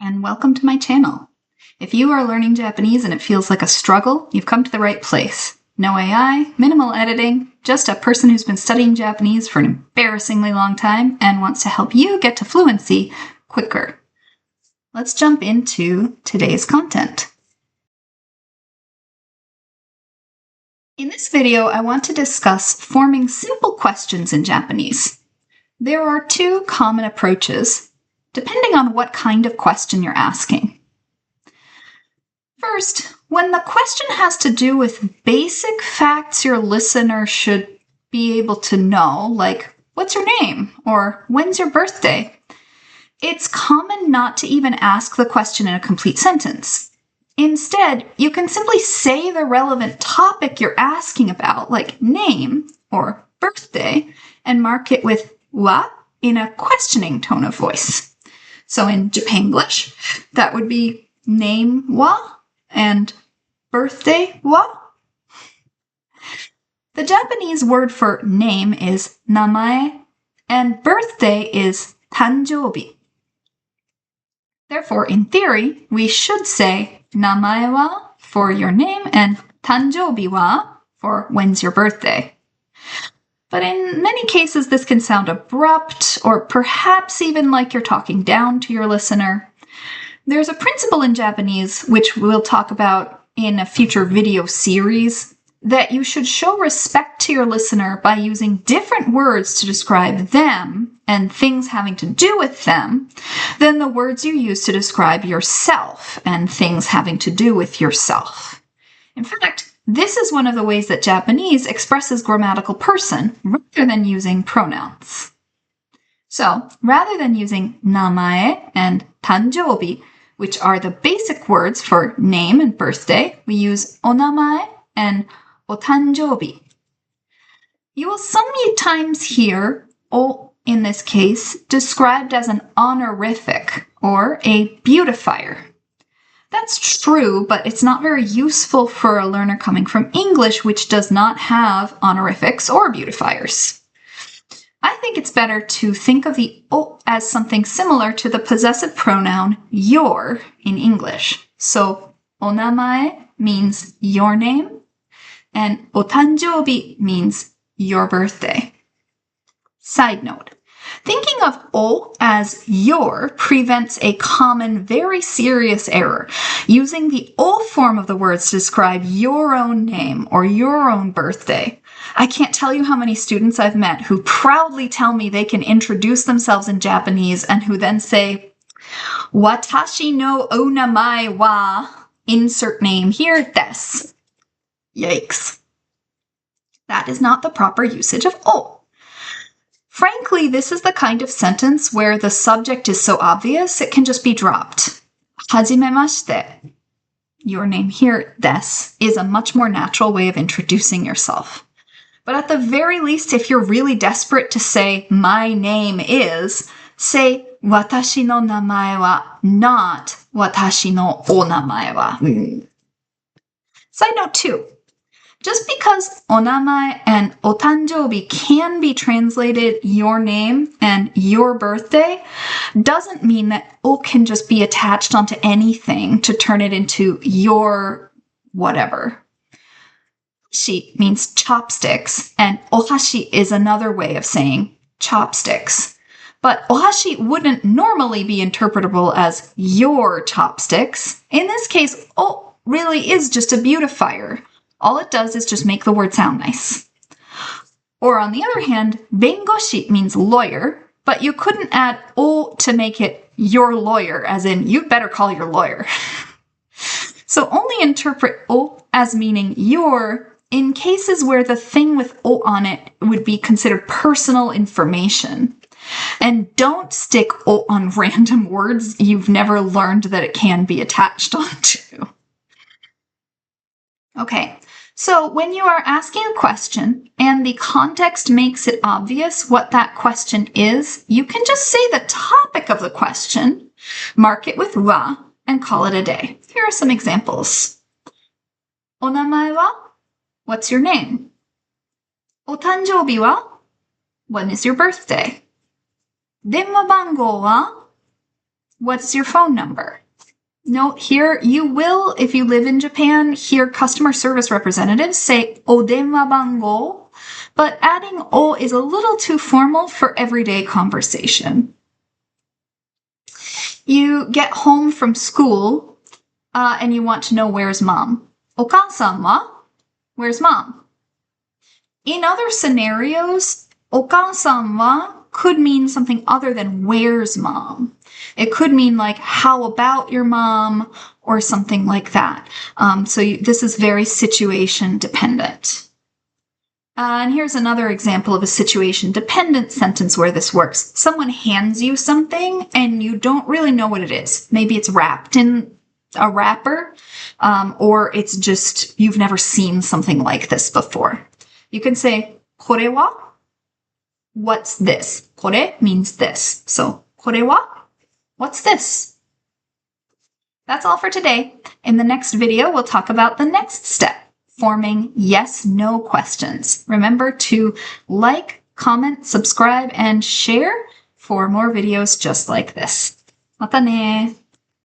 and welcome to my channel. If you are learning Japanese and it feels like a struggle, you've come to the right place. No AI, minimal editing, just a person who's been studying Japanese for an embarrassingly long time and wants to help you get to fluency quicker. Let's jump into today's content. In this video, I want to discuss forming simple questions in Japanese. There are two common approaches, depending on what kind of question you're asking. First, when the question has to do with basic facts your listener should be able to know, like, what's your name? Or when's your birthday? It's common not to even ask the question in a complete sentence. Instead, you can simply say the relevant topic you're asking about, like name or birthday, and mark it with wa in a questioning tone of voice. So in Japanglish, that would be name wa and birthday wa. The Japanese word for name is namae, and birthday is tanjoubi. Therefore, in theory, we should say namae wa for your name and tanjoubi wa for when's your birthday. But in many cases, this can sound abrupt or perhaps even like you're talking down to your listener. There's a principle in Japanese, which we'll talk about in a future video series, that you should show respect to your listener by using different words to describe them and things having to do with them than the words you use to describe yourself and things having to do with yourself. In fact, this is one of the ways that Japanese expresses grammatical person rather than using pronouns. So, rather than using namae and tanjoubi, which are the basic words for name and birthday, we use onamae and otanjoubi. You will sometimes hear o in this case described as an honorific or a beautifier. That's true, but it's not very useful for a learner coming from English, which does not have honorifics or beautifiers. I think it's better to think of the o as something similar to the possessive pronoun your in English. So onamae means your name, and otanjoubi means your birthday. Side note. Thinking of o as your prevents a common, very serious error, using the o form of the words to describe your own name or your own birthday. I can't tell you how many students I've met who proudly tell me they can introduce themselves in Japanese and who then say, "Watashi no onamae wa," insert name here, desu. Yikes. That is not the proper usage of o. Frankly, this is the kind of sentence where the subject is so obvious it can just be dropped. Hajimemashite. Your name here, desu, is a much more natural way of introducing yourself. But at the very least, if you're really desperate to say, my name is, say, watashi no namae wa, not watashi no onamae wa. Side note 2. Just because onamae and otanjoubi can be translated your name and your birthday doesn't mean that o can just be attached onto anything to turn it into your whatever. Hashi means chopsticks, and ohashi is another way of saying chopsticks. But ohashi wouldn't normally be interpretable as your chopsticks. In this case, o really is just a beautifier. All it does is just make the word sound nice. Or on the other hand, bengoshi means lawyer, but you couldn't add o to make it your lawyer, as in you'd better call your lawyer. So only interpret o as meaning your in cases where the thing with o on it would be considered personal information. And don't stick o on random words you've never learned that it can be attached onto. Okay. So when you are asking a question and the context makes it obvious what that question is, you can just say the topic of the question, mark it with wa, and call it a day. Here are some examples. Onamae wa? What's your name? Otanjoubi wa? When is your birthday? Denwa bango wa? What's your phone number? Note here, you will, if you live in Japan, hear customer service representatives say お電話番号, but adding o is a little too formal for everyday conversation. You get home from school and you want to know where's mom. お母さんは? Where's mom? In other scenarios, お母さんは could mean something other than where's mom. It could mean like, how about your mom, or something like that. This is very situation dependent. And here's another example of a situation dependent sentence where this works. Someone hands you something and you don't really know what it is. Maybe it's wrapped in a wrapper, or it's just you've never seen something like this before. You can say これは? What's this? これ means this. So これは? What's this? That's all for today. In the next video, we'll talk about the next step, forming yes/no questions. Remember to like, comment, subscribe, and share for more videos just like this. またね